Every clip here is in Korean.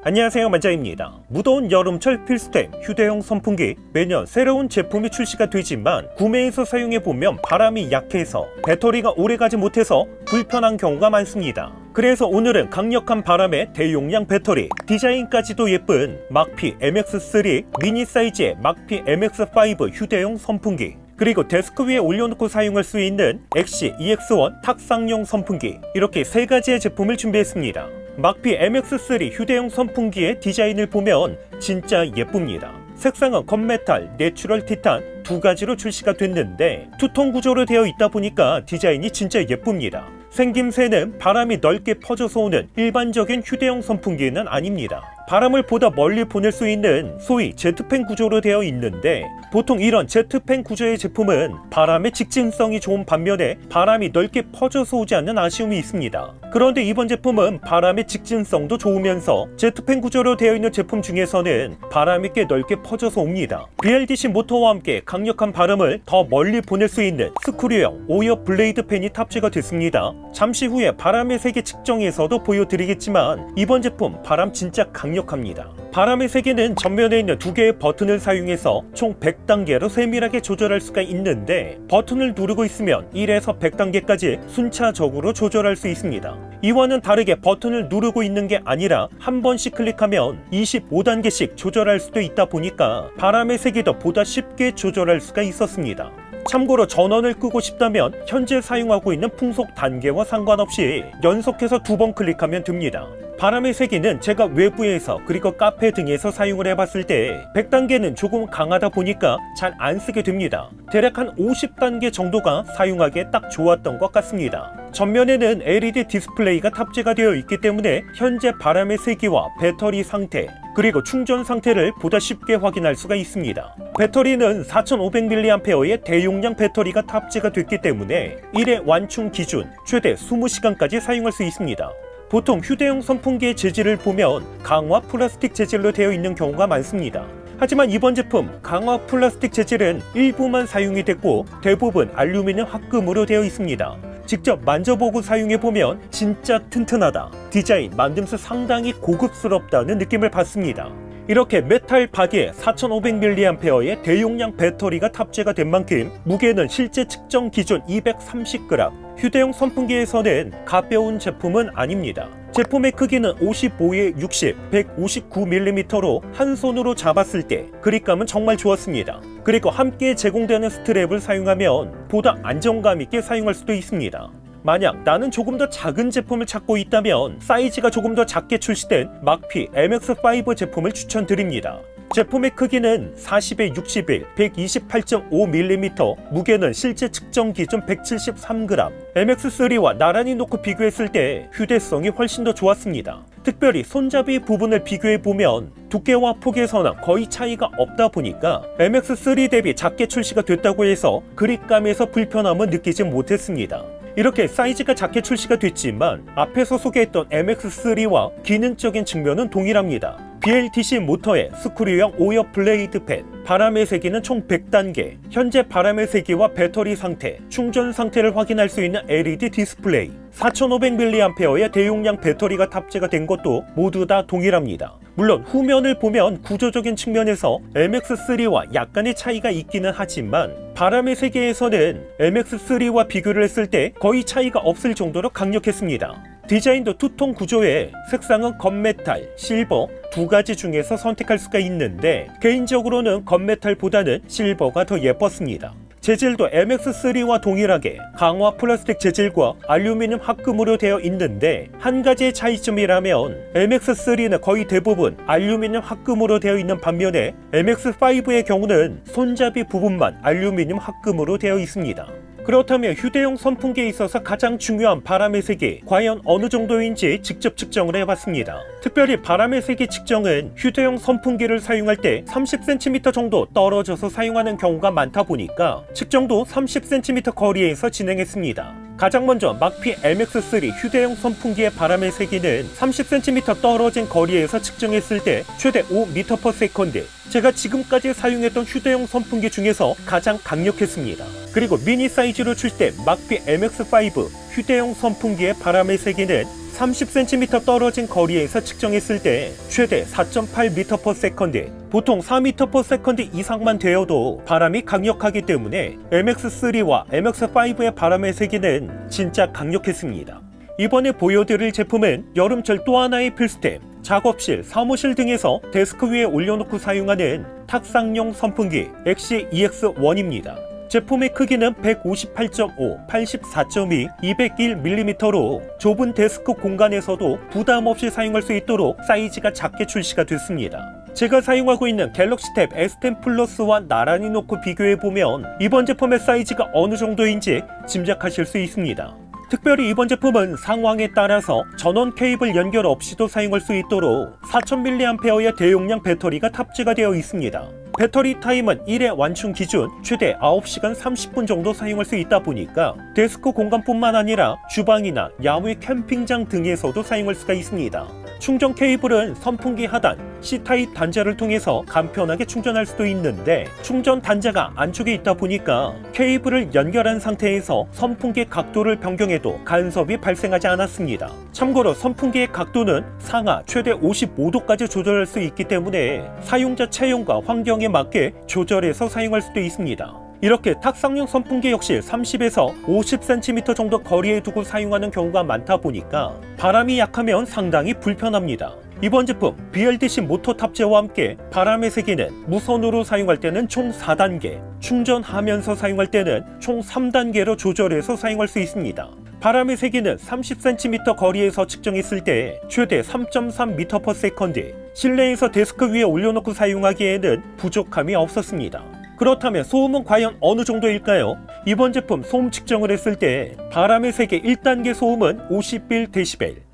안녕하세요, 만자입니다. 무더운 여름철 필수템 휴대용 선풍기. 매년 새로운 제품이 출시가 되지만 구매해서 사용해보면 바람이 약해서 배터리가 오래가지 못해서 불편한 경우가 많습니다. 그래서 오늘은 강력한 바람에 대용량 배터리, 디자인까지도 예쁜 막피 MX3 미니 사이즈의 막피 MX5 휴대용 선풍기, 그리고 데스크 위에 올려놓고 사용할 수 있는 엑시 EX1 탁상용 선풍기, 이렇게 세 가지의 제품을 준비했습니다. 막피 MX3 휴대용 선풍기의 디자인을 보면 진짜 예쁩니다. 색상은 건메탈, 내추럴 티탄 두 가지로 출시가 됐는데 투톤 구조로 되어 있다 보니까 디자인이 진짜 예쁩니다. 생김새는 바람이 넓게 퍼져서 오는 일반적인 휴대용 선풍기는 아닙니다. 바람을 보다 멀리 보낼 수 있는 소위 제트팬 구조로 되어 있는데, 보통 이런 제트팬 구조의 제품은 바람의 직진성이 좋은 반면에 바람이 넓게 퍼져서 오지 않는 아쉬움이 있습니다. 그런데 이번 제품은 바람의 직진성도 좋으면서 제트팬 구조로 되어 있는 제품 중에서는 바람이 꽤 넓게 퍼져서 옵니다. BLDC 모터와 함께 강력한 바람을 더 멀리 보낼 수 있는 스크류형 오이어 블레이드 팬이 탑재가 됐습니다. 잠시 후에 바람의 세계 측정에서도 보여드리겠지만 이번 제품 바람 진짜 강력합니다. 바람의 세계는 전면에 있는 두 개의 버튼을 사용해서 총 100단계로 세밀하게 조절할 수가 있는데, 버튼을 누르고 있으면 1에서 100단계까지 순차적으로 조절할 수 있습니다. 이와는 다르게 버튼을 누르고 있는 게 아니라 한 번씩 클릭하면 25단계씩 조절할 수도 있다 보니까 바람의 세계도 보다 쉽게 조절할 수가 있었습니다. 참고로 전원을 끄고 싶다면 현재 사용하고 있는 풍속 단계와 상관없이 연속해서 2번 클릭하면 됩니다. 바람의 세기는 제가 외부에서 그리고 카페 등에서 사용을 해봤을 때 100단계는 조금 강하다 보니까 잘 안 쓰게 됩니다. 대략 한 50단계 정도가 사용하기에 딱 좋았던 것 같습니다. 전면에는 LED 디스플레이가 탑재가 되어 있기 때문에 현재 바람의 세기와 배터리 상태, 그리고 충전 상태를 보다 쉽게 확인할 수가 있습니다. 배터리는 4500mAh의 대용량 배터리가 탑재가 됐기 때문에 1회 완충 기준 최대 20시간까지 사용할 수 있습니다. 보통 휴대용 선풍기의 재질을 보면 강화 플라스틱 재질로 되어 있는 경우가 많습니다. 하지만 이번 제품 강화 플라스틱 재질은 일부만 사용이 됐고 대부분 알루미늄 합금으로 되어 있습니다. 직접 만져보고 사용해보면 진짜 튼튼하다, 디자인, 만듦새 상당히 고급스럽다는 느낌을 받습니다. 이렇게 메탈 바디에 4500mAh의 대용량 배터리가 탑재가 된 만큼 무게는 실제 측정 기준 230g, 휴대용 선풍기에서는 가벼운 제품은 아닙니다. 제품의 크기는 55에 60, 159mm로 한 손으로 잡았을 때 그립감은 정말 좋았습니다. 그리고 함께 제공되는 스트랩을 사용하면 보다 안정감 있게 사용할 수도 있습니다. 만약 나는 조금 더 작은 제품을 찾고 있다면 사이즈가 조금 더 작게 출시된 막피 MX5 제품을 추천드립니다. 제품의 크기는 40에 61, 128.5mm, 무게는 실제 측정 기준 173g. MX3와 나란히 놓고 비교했을 때 휴대성이 훨씬 더 좋았습니다. 특별히 손잡이 부분을 비교해보면 두께와 폭에서는 거의 차이가 없다 보니까 MX3 대비 작게 출시가 됐다고 해서 그립감에서 불편함은 느끼지 못했습니다. 이렇게 사이즈가 작게 출시가 됐지만 앞에서 소개했던 MX3와 기능적인 측면은 동일합니다. BLDC 모터의 스크류형 오이어 블레이드 팬, 바람의 세기는 총 100단계, 현재 바람의 세기와 배터리 상태, 충전 상태를 확인할 수 있는 LED 디스플레이, 4500mAh의 대용량 배터리가 탑재가 된 것도 모두 다 동일합니다. 물론 후면을 보면 구조적인 측면에서 MX3와 약간의 차이가 있기는 하지만 바람의 세계에서는 MX3와 비교를 했을 때 거의 차이가 없을 정도로 강력했습니다. 디자인도 투톤 구조에 색상은 건메탈, 실버 두 가지 중에서 선택할 수가 있는데 개인적으로는 건메탈보다는 실버가 더 예뻤습니다. 재질도 MX3와 동일하게 강화 플라스틱 재질과 알루미늄 합금으로 되어 있는데 한 가지의 차이점이라면 MX3는 거의 대부분 알루미늄 합금으로 되어 있는 반면에 MX5의 경우는 손잡이 부분만 알루미늄 합금으로 되어 있습니다. 그렇다면 휴대용 선풍기에 있어서 가장 중요한 바람의 세기 과연 어느 정도인지 직접 측정을 해봤습니다. 특별히 바람의 세기 측정은 휴대용 선풍기를 사용할 때 30cm 정도 떨어져서 사용하는 경우가 많다 보니까 측정도 30cm 거리에서 진행했습니다. 가장 먼저 막피 MX3 휴대용 선풍기의 바람의 세기는 30cm 떨어진 거리에서 측정했을 때 최대 5m/s, 제가 지금까지 사용했던 휴대용 선풍기 중에서 가장 강력했습니다. 그리고 미니 사이즈로 출시된 막피 MX5 휴대용 선풍기의 바람의 세기는 30cm 떨어진 거리에서 측정했을 때 최대 4.8m/s, 보통 4m/s 이상만 되어도 바람이 강력하기 때문에 MX3와 MX5의 바람의 세기는 진짜 강력했습니다. 이번에 보여드릴 제품은 여름철 또 하나의 필수템, 작업실, 사무실 등에서 데스크 위에 올려놓고 사용하는 탁상용 선풍기 XC-EX1입니다. 제품의 크기는 158.5, 84.2, 201mm로 좁은 데스크 공간에서도 부담 없이 사용할 수 있도록 사이즈가 작게 출시가 됐습니다. 제가 사용하고 있는 갤럭시 탭 S10 플러스와 나란히 놓고 비교해보면 이번 제품의 사이즈가 어느 정도인지 짐작하실 수 있습니다. 특별히 이번 제품은 상황에 따라서 전원 케이블 연결 없이도 사용할 수 있도록 4000mAh의 대용량 배터리가 탑재가 되어 있습니다. 배터리 타임은 1회 완충 기준 최대 9시간 30분 정도 사용할 수 있다 보니까 데스크 공간뿐만 아니라 주방이나 야외 캠핑장 등에서도 사용할 수가 있습니다. 충전 케이블은 선풍기 하단 C타입 단자를 통해서 간편하게 충전할 수도 있는데 충전 단자가 안쪽에 있다 보니까 케이블을 연결한 상태에서 선풍기 각도를 변경해도 간섭이 발생하지 않았습니다. 참고로 선풍기의 각도는 상하 최대 55도까지 조절할 수 있기 때문에 사용자 체형과 환경에 맞게 조절해서 사용할 수도 있습니다. 이렇게 탁상용 선풍기 역시 30에서 50cm 정도 거리에 두고 사용하는 경우가 많다 보니까 바람이 약하면 상당히 불편합니다. 이번 제품 BLDC 모터 탑재와 함께 바람의 세기는 무선으로 사용할 때는 총 4단계, 충전하면서 사용할 때는 총 3단계로 조절해서 사용할 수 있습니다. 바람의 세기는 30cm 거리에서 측정했을 때 최대 3.3m/s, 실내에서 데스크 위에 올려놓고 사용하기에는 부족함이 없었습니다. 그렇다면 소음은 과연 어느 정도일까요? 이번 제품 소음 측정을 했을 때 바람의 세기 1단계 소음은 51dB,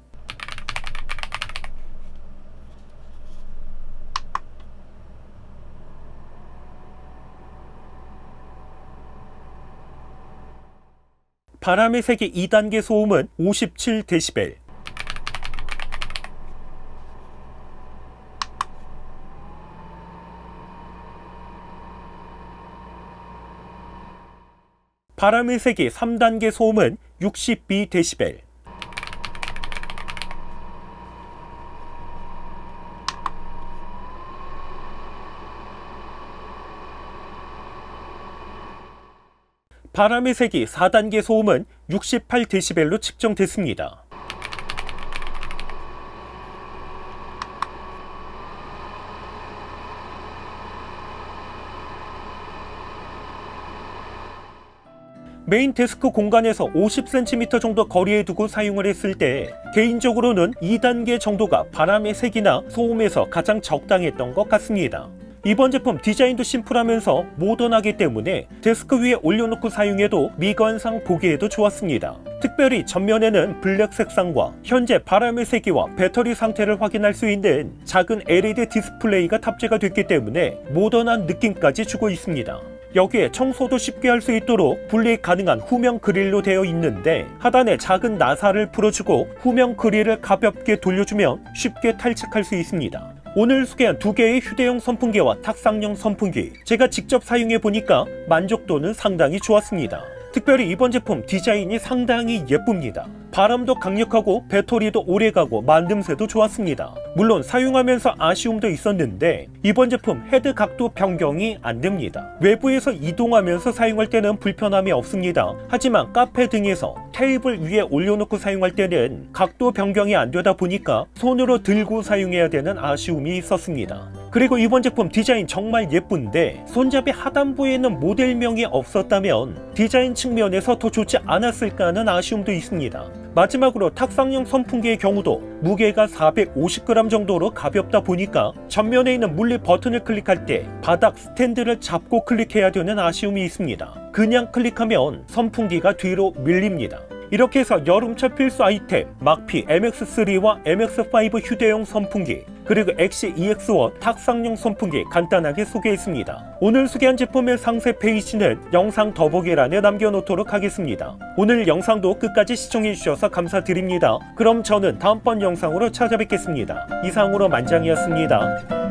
바람의 세기 2단계 소음은 57dB, 바람의 세기 3단계 소음은 62dB, 바람의 세기 4단계 소음은 68dB로 측정됐습니다. 메인 데스크 공간에서 50cm 정도 거리에 두고 사용을 했을 때 개인적으로는 2단계 정도가 바람의 세기나 소음에서 가장 적당했던 것 같습니다. 이번 제품 디자인도 심플하면서 모던하기 때문에 데스크 위에 올려놓고 사용해도 미관상 보기에도 좋았습니다. 특별히 전면에는 블랙 색상과 현재 바람의 세기와 배터리 상태를 확인할 수 있는 작은 LED 디스플레이가 탑재가 됐기 때문에 모던한 느낌까지 주고 있습니다. 여기에 청소도 쉽게 할 수 있도록 분리 가능한 후면 그릴로 되어 있는데 하단에 작은 나사를 풀어주고 후면 그릴을 가볍게 돌려주면 쉽게 탈착할 수 있습니다. 오늘 소개한 두 개의 휴대용 선풍기와 탁상용 선풍기, 제가 직접 사용해보니까 만족도는 상당히 좋았습니다. 특별히 이번 제품 디자인이 상당히 예쁩니다. 바람도 강력하고 배터리도 오래가고 만듦새도 좋았습니다. 물론 사용하면서 아쉬움도 있었는데 이번 제품 헤드 각도 변경이 안됩니다. 외부에서 이동하면서 사용할 때는 불편함이 없습니다. 하지만 카페 등에서 테이블 위에 올려놓고 사용할 때는 각도 변경이 안되다 보니까 손으로 들고 사용해야 되는 아쉬움이 있었습니다. 그리고 이번 제품 디자인 정말 예쁜데 손잡이 하단부에는 모델명이 없었다면 디자인 측면에서 더 좋지 않았을까 하는 아쉬움도 있습니다. 마지막으로 탁상용 선풍기의 경우도 무게가 450g 정도로 가볍다 보니까 전면에 있는 물리 버튼을 클릭할 때 바닥 스탠드를 잡고 클릭해야 되는 아쉬움이 있습니다. 그냥 클릭하면 선풍기가 뒤로 밀립니다. 이렇게 해서 여름철 필수 아이템 막피 MX3와 MX5 휴대용 선풍기, 그리고 XC-EX1 탁상용 선풍기 간단하게 소개했습니다. 오늘 소개한 제품의 상세 페이지는 영상 더보기란에 남겨놓도록 하겠습니다. 오늘 영상도 끝까지 시청해주셔서 감사드립니다. 그럼 저는 다음번 영상으로 찾아뵙겠습니다. 이상으로 만장이었습니다.